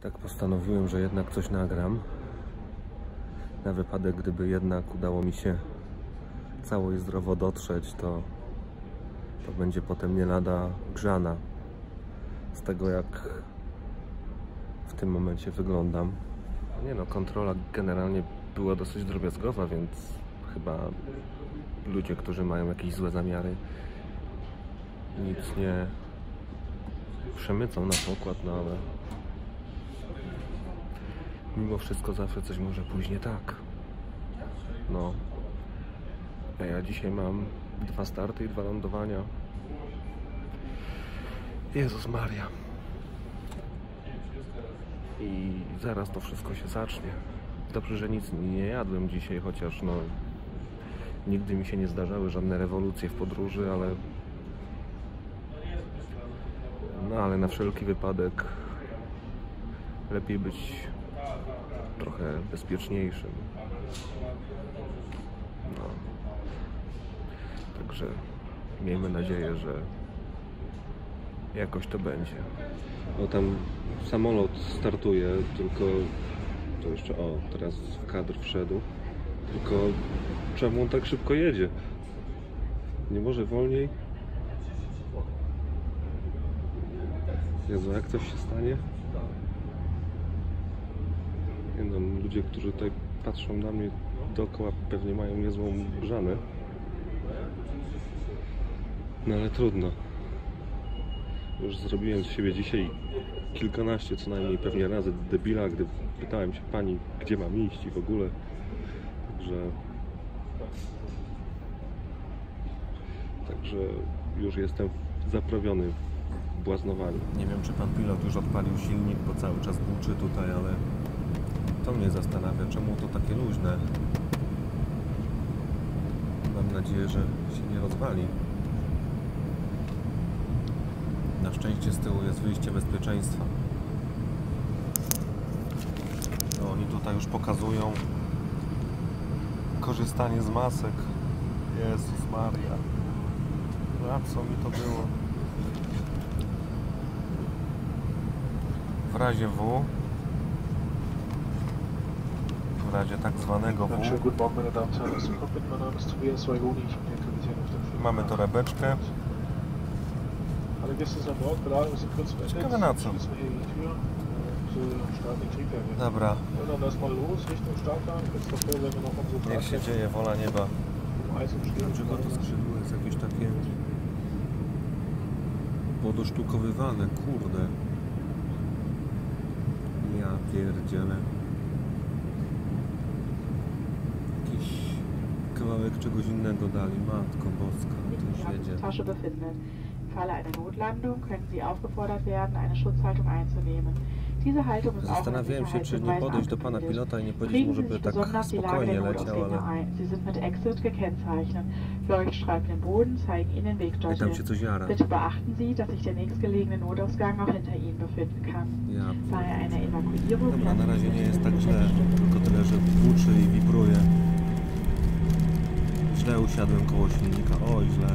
Tak postanowiłem, że jednak coś nagram. Na wypadek, gdyby jednak udało mi się cało i zdrowo dotrzeć, to będzie potem nie lada grzana z tego, jak w tym momencie wyglądam. Nie no, kontrola generalnie była dosyć drobiazgowa, więc chyba ludzie, którzy mają jakieś złe zamiary, nic nie przemycą na pokład, no ale mimo wszystko zawsze coś może pójść nie tak. No, a ja dzisiaj mam 2 starty i 2 lądowania. Jezus Maria. I zaraz to wszystko się zacznie. Dobrze, że nic nie jadłem dzisiaj, chociaż no nigdy mi się nie zdarzały żadne rewolucje w podróży, ale na wszelki wypadek lepiej być trochę bezpieczniejszym. No. Także miejmy nadzieję, że jakoś to będzie. No tam samolot startuje, tylko to jeszcze, teraz w kadr wszedł. Tylko czemu on tak szybko jedzie? Nie może wolniej? Jezu, jak coś się stanie? Nie wiem, ludzie, którzy tutaj patrzą na mnie dookoła, pewnie mają niezłą grzanę. No ale trudno. Już zrobiłem z siebie dzisiaj kilkanaście co najmniej pewnie razy debila, gdy pytałem się pani, gdzie mam iść i w ogóle. Także już jestem zaprawiony w błaznowaniu. Nie wiem, czy pan pilot już odpalił silnik, bo cały czas buczy tutaj, ale to mnie zastanawia, czemu to takie luźne. Mam nadzieję, że się nie rozwali. Na szczęście z tyłu jest wyjście bezpieczeństwa. No, oni tutaj już pokazują korzystanie z masek. Jezus Maria. A co mi to było? W razie razie tak zwanego W. Mamy torebeczkę. Ciekawe na co? Dobra. Niech się dzieje, wola nieba. Dlaczego to skrzydło jest jakieś takie podosztukowywane, kurde. Ja pierdzielę. Jakiś kawałek czegoś innego dali, matko boska, to już jedzie. Im Falle einer Notlandung können Sie aufgefordert werden, eine Schutzhaltung einzunehmen. Diese Haltung ist auch Zastanawiałem się, czy nie podejść do pana pilota i nie powiedzieć mu, żeby tak spokojnie leciał, ale... Sie sind mit Exit gekennzeichnet. Leuchtstreifen im Boden zeigen Ihnen Wegdeutung. Bitte beachten Sie, dass sich der nächstgelegene Notausgang auch hinter Ihnen befinden kann. Daher eine Evakuierung... Dobra, na razie nie jest tak źle, tylko tyle, że buczy i wibruje. Źle usiadłem koło silnika, oj źle.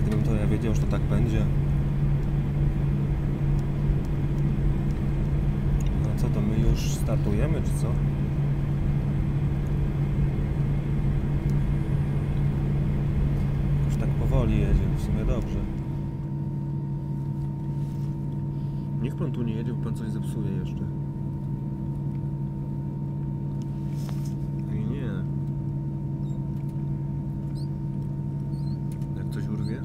Gdybym to ja wiedział, że to tak będzie. No co to, my już startujemy, czy co? Już tak powoli jedzie, w sumie dobrze. Niech pan tu nie jedzie, bo pan coś zepsuje jeszcze. I nie. Jak coś urwie?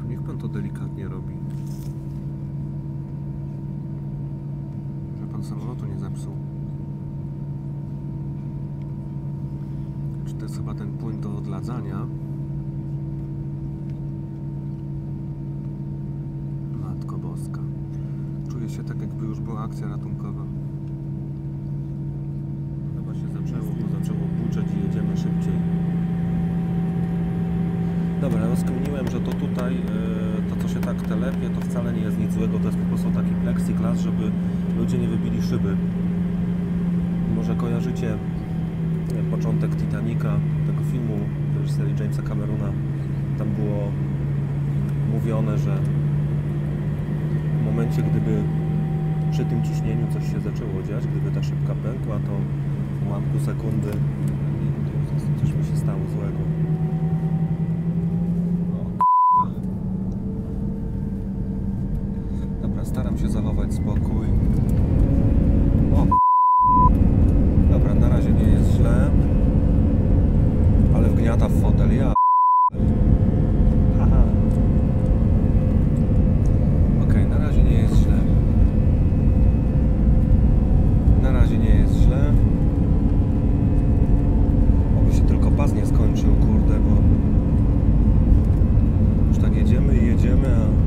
Niech pan to delikatnie robi. Że pan samolotu nie zepsuł. Czy to jest chyba ten płyn do odladzania? Matko boska. Czuję się tak, jakby już była akcja ratunkowa. Chyba się zaczęło, bo zaczęło buczeć i jedziemy szybciej. Dobra, rozkminiłem, że to tutaj, to co się tak telepie, to wcale nie jest nic złego, to jest po prostu taki plexiglas, żeby ludzie nie wybili szyby. Może może kojarzycie początek Titanica, tego filmu w reżyserii Jamesa Camerona. Tam było mówione, że w momencie, gdyby przy tym ciśnieniu coś się zaczęło dziać, gdyby ta szybka pękła, to w ułamku sekundy coś by się stało złego. Dobra, staram się zachować spokój. Dobra, na razie nie jest źle, ale wgniata w fotel, ja. Okej, na razie nie jest źle. Na razie nie jest źle. Oby się tylko pas nie skończył, kurde, bo już tak jedziemy i jedziemy, a...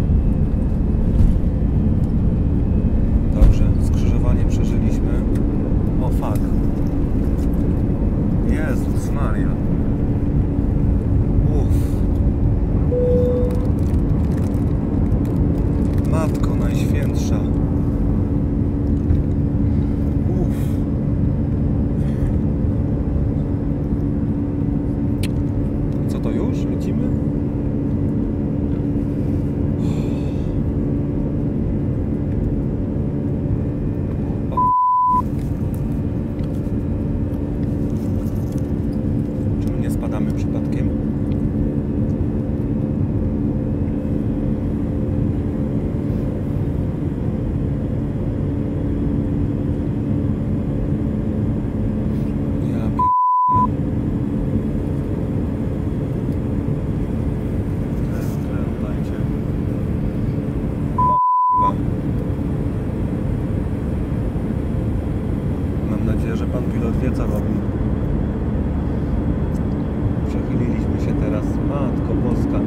Dobrze, skrzyżowanie przeżyliśmy. O, fuck. Jezus Maria. Matko Najświętsza. Co to już? Lecimy? Czy my nie spadamy przypadkiem? Mam nadzieję, że pan pilot wie, co robi. Przechyliliśmy się teraz. Matko Boska.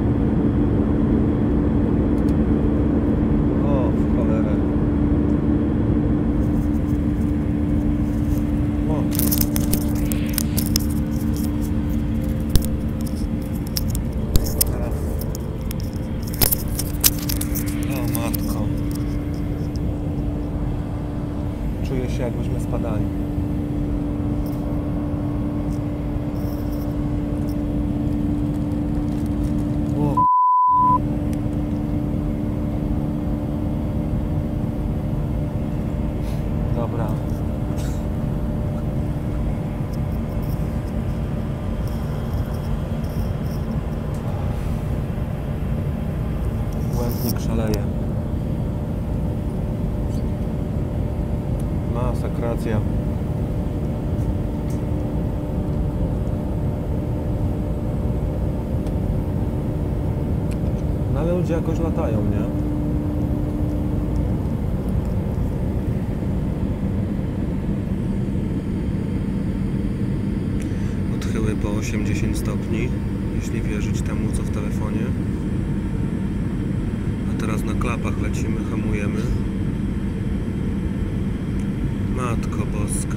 O, w cholerę. O. Teraz. O, matko. Czuję się, jakbyśmy spadali. O. Dobra. Błędnik szaleje. Masakracja. No ale ludzie jakoś latają, nie? Odchyły po 80 stopni, jeśli wierzyć temu, co w telefonie. A teraz na klapach lecimy, hamujemy. Matko Boska.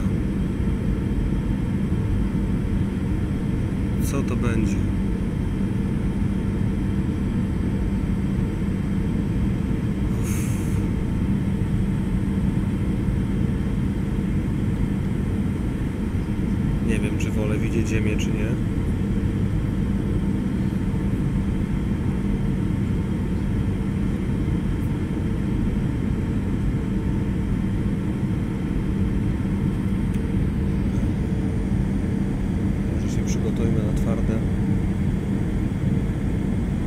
Co to będzie? Nie wiem, czy wolę widzieć Ziemię, czy nie. Przygotujmy na twarde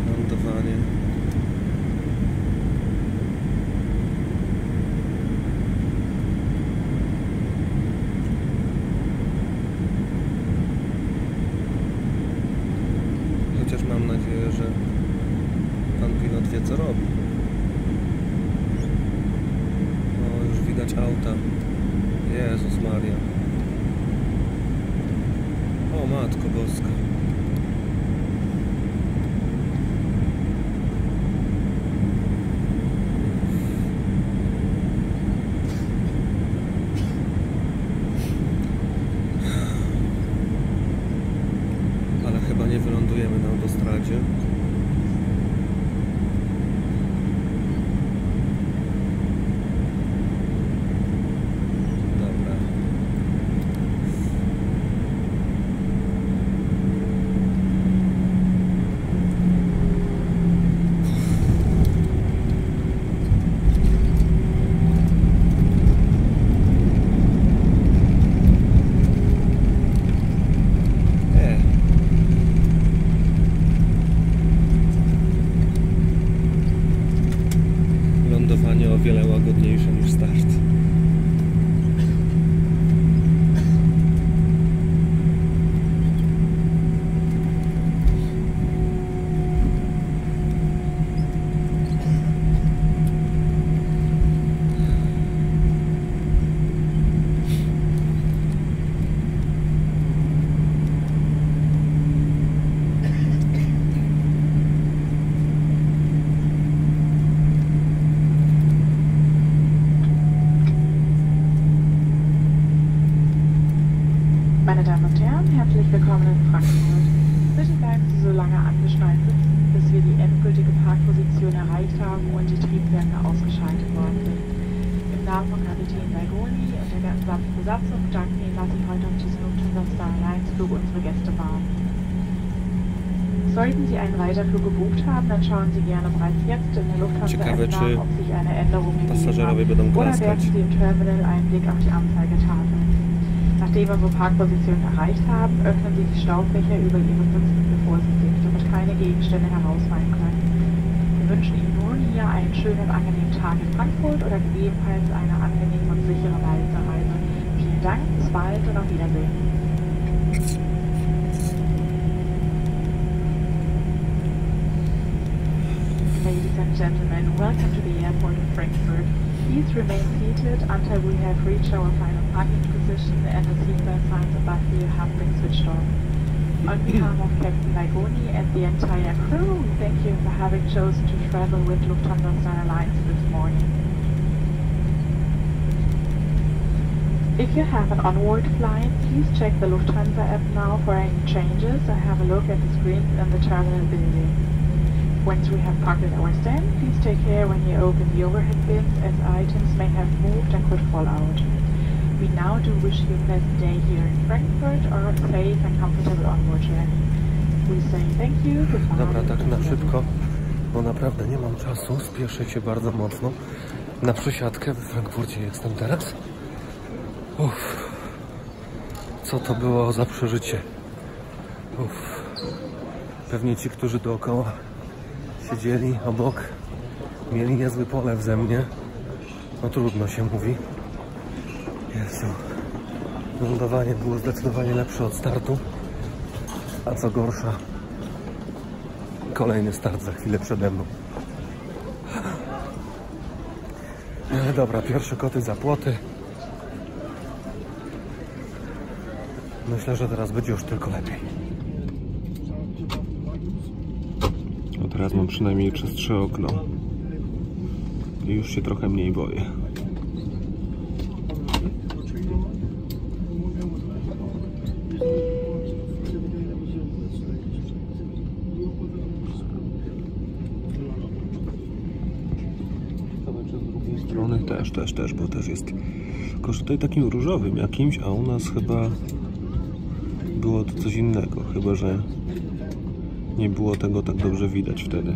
lądowanie. Chociaż mam nadzieję, że pan pilot wie, co robi. O, już widać auta. Jezus Maria. O, Matko Boska. Ale chyba nie wylądujemy na autostradzie. Meine Damen und Herren, herzlich willkommen in Frankfurt. Bitte bleiben Sie so lange angeschnallt sitzen, bis wir die endgültige Parkposition erreicht haben und die Triebwerke ausgeschaltet worden sind. Im Namen von Kapitän Baigoni und der gesamten Besatzung danken Ihnen, dass Sie heute auf diesem Lufthansa Star Alliance Flug unsere Gäste waren. Sollten Sie einen Weiterflug gebucht haben, dann schauen Sie gerne bereits jetzt in der Lufthansa-App nach, ob sich eine Änderung gegeben hat, oder werfen Sie im Terminal einen Blick auf die Anzeigetafel. Nachdem wir unsere Parkposition erreicht haben, öffnen Sie die Staufächer über Ihre Sitzen, bevor Sie sich, damit keine Gegenstände herausfallen können. Wir wünschen Ihnen nun hier einen schönen und angenehmen Tag in Frankfurt oder gegebenenfalls eine angenehme und sichere Weiterreise. Vielen Dank, bis bald und auf Wiedersehen. Ladies and gentlemen, welcome to the airport of Frankfurt. Please remain seated until we have reached our final parking position and the seatbelt signs above you have been switched off. On behalf of Captain Baigoni and the entire crew, thank you for having chosen to travel with Lufthansa Star Alliance this morning. If you have an onward flight, please check the Lufthansa app now for any changes or have a look at the screens in the terminal building. Once we have parked at our stand, please take care when you open the overhead bins, as items may have moved and could fall out. We now do wish you a pleasant day here in Frankfurt or a safe and comfortable onward journey. We say thank you, goodbye. Dobra, tak na szybko, bo naprawdę nie mam czasu, spieszę się bardzo mocno na przesiadkę. W Frankfurcie jestem teraz. Uff. Co to było za przeżycie? Uff. Pewnie ci, którzy dookoła siedzieli obok, mieli niezły polew ze mnie. No trudno się mówi. Jezu. Lądowanie było zdecydowanie lepsze od startu. A co gorsza, kolejny start za chwilę przede mną. Dobra, pierwsze koty za płoty. Myślę, że teraz będzie już tylko lepiej. No teraz mam przynajmniej czystsze okno i już się trochę mniej boję. Z drugiej strony też, bo też jest, tylko że tutaj takim różowym jakimś, a u nas chyba było to coś innego, chyba że nie było tego tak dobrze widać wtedy.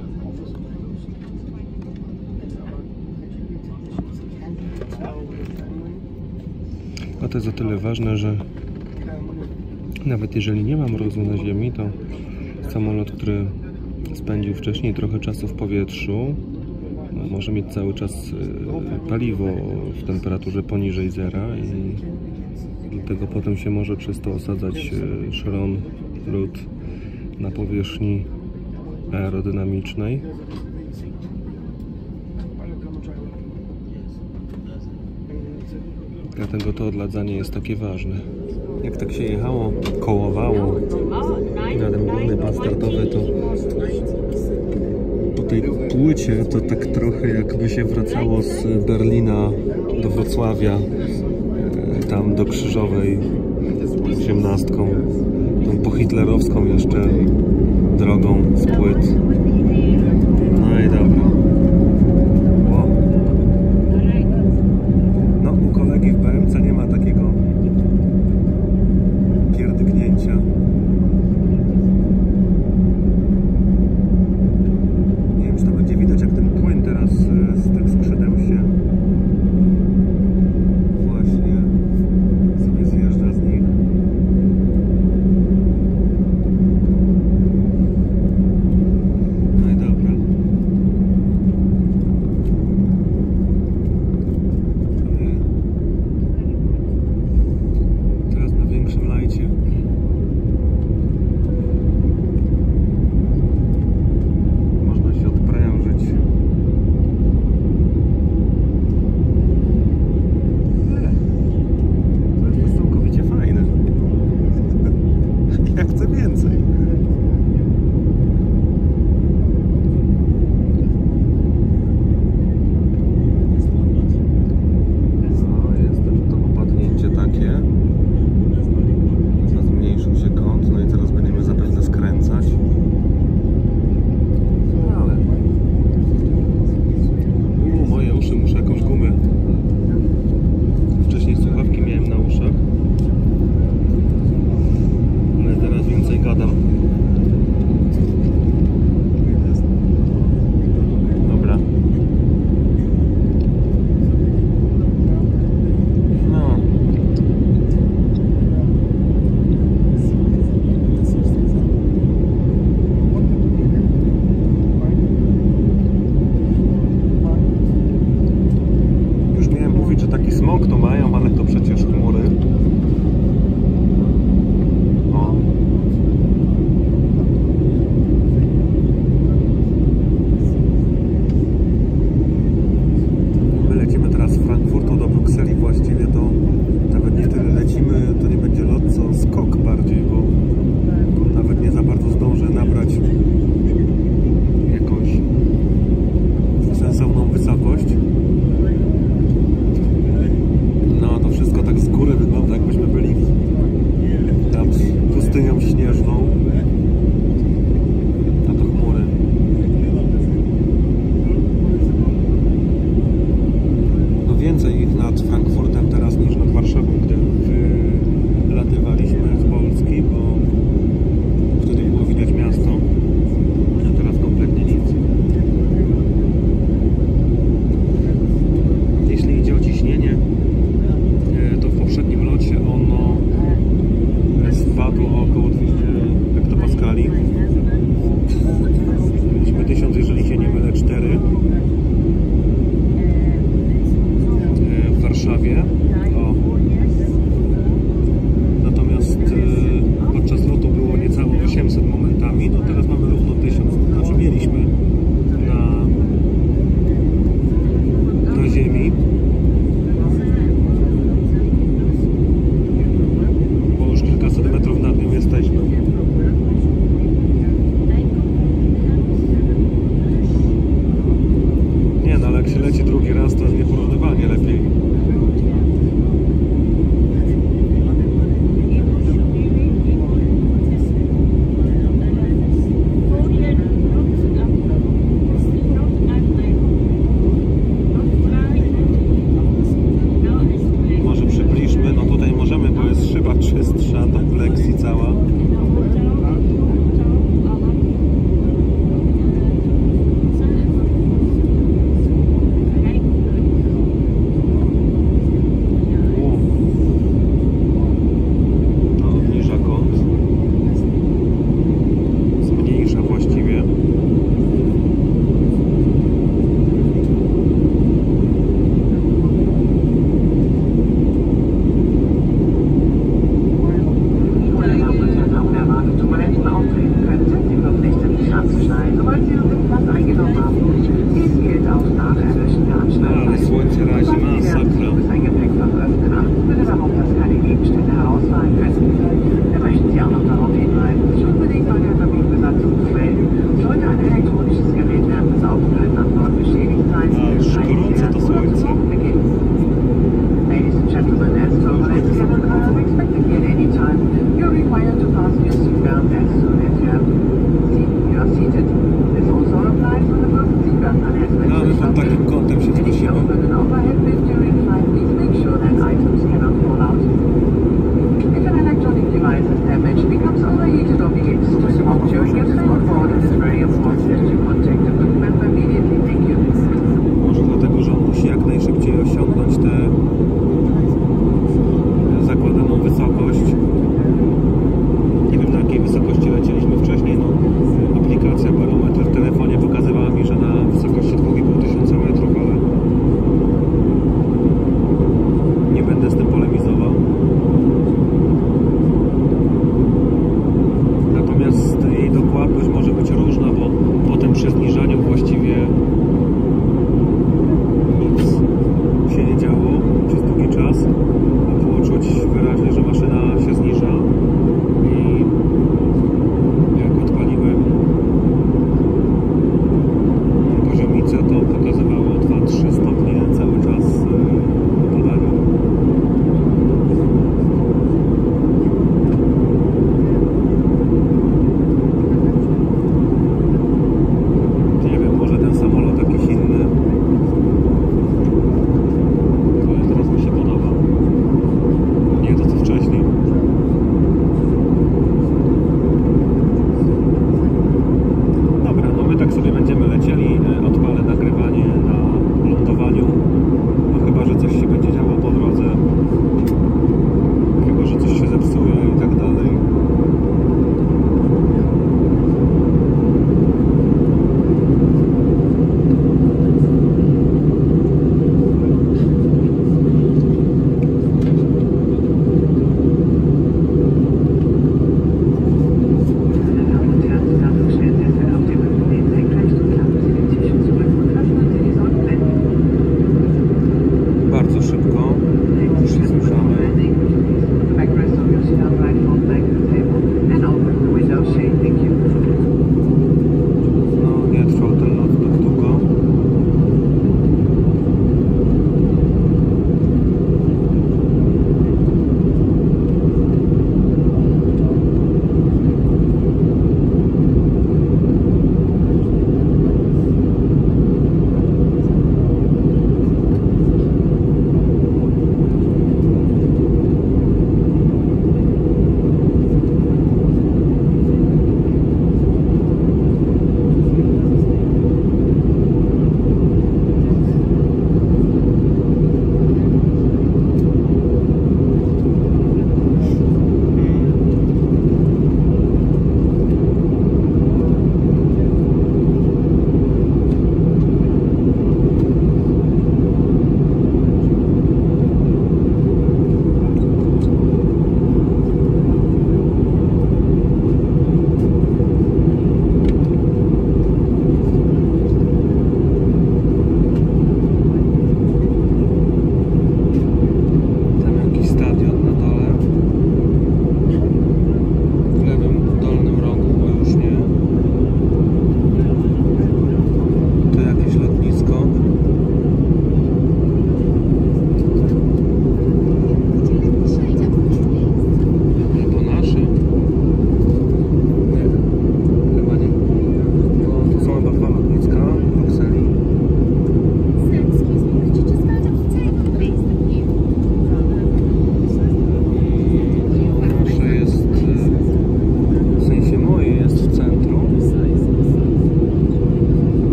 A to jest o tyle ważne, że nawet jeżeli nie ma mrozu na ziemi, to samolot, który spędził wcześniej trochę czasu w powietrzu, może mieć cały czas paliwo w temperaturze poniżej zera i dlatego potem się może przez to osadzać szron, lód na powierzchni aerodynamicznej. Dlatego to odladzanie jest takie ważne. Jak tak się jechało, kołowało na ten główny pas startowy, to po tej płycie to tak trochę jakby się wracało z Berlina do Wrocławia, tam do Krzyżowej 18, tą pohitlerowską jeszcze drogą z płyt. No i dobra. O. No, u kolegi w BMC nie ma takiego pierdyknięcia. Nie wiem, czy to będzie widać, jak ten płyn teraz z tych skrzydeł się właśnie sobie zjeżdża z nich. No i dobra. Teraz na większym lajcie. Można się odprężyć. To jest całkowicie fajne. Ja chcę więcej. No, jest też to opadnięcie takie,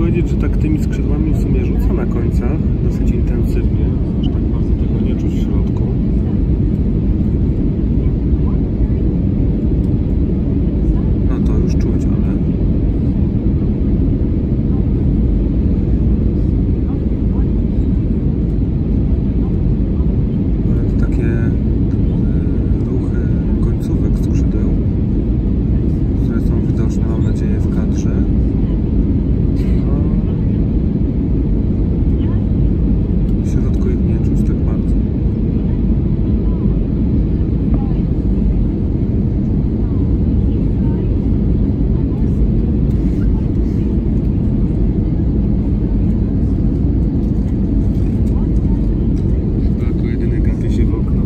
powiedzieć, że tak tymi skrzydłami w sumie rzuca na końcach dosyć intensywnie, aż tak bardzo tego nie czuć w środku. No to już czuć, ale to takie ruchy końcówek skrzydeł, które są widoczne, mam nadzieję, w kadrze. W środku ich nie czuć tak bardzo. Chyba jako jedyny gapię się w okno.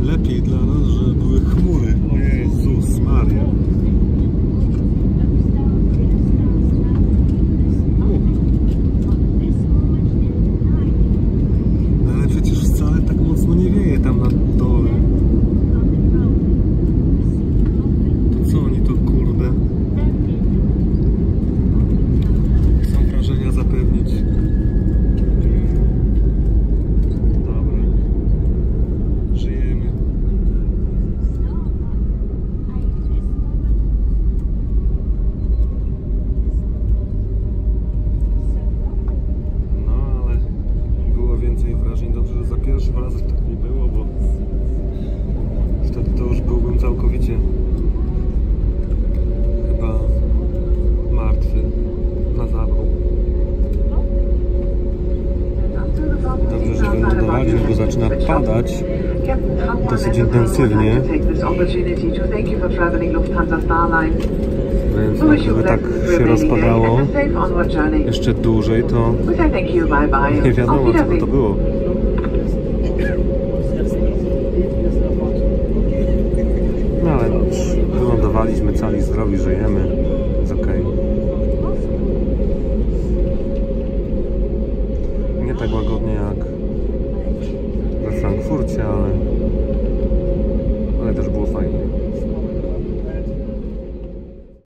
Lepiej dla nas, że były chmury. O Jezus Maria. No ale przecież wcale tak mocno nie wieje tam na dole. To co oni to kurde chcą wrażenia zapewnić? Dobrze, że za pierwszym razem tak nie było, bo wtedy to już byłbym całkowicie chyba martwy na zabrał. Dobrze, że wylądowaliśmy, bo zaczyna padać dosyć intensywnie. Więc gdyby tak się rozpadało jeszcze dłużej, to nie wiadomo, co by to było. No ale dobrze, wylądowaliśmy cali zdrowi, żyjemy, jest okej. Nie tak łagodnie.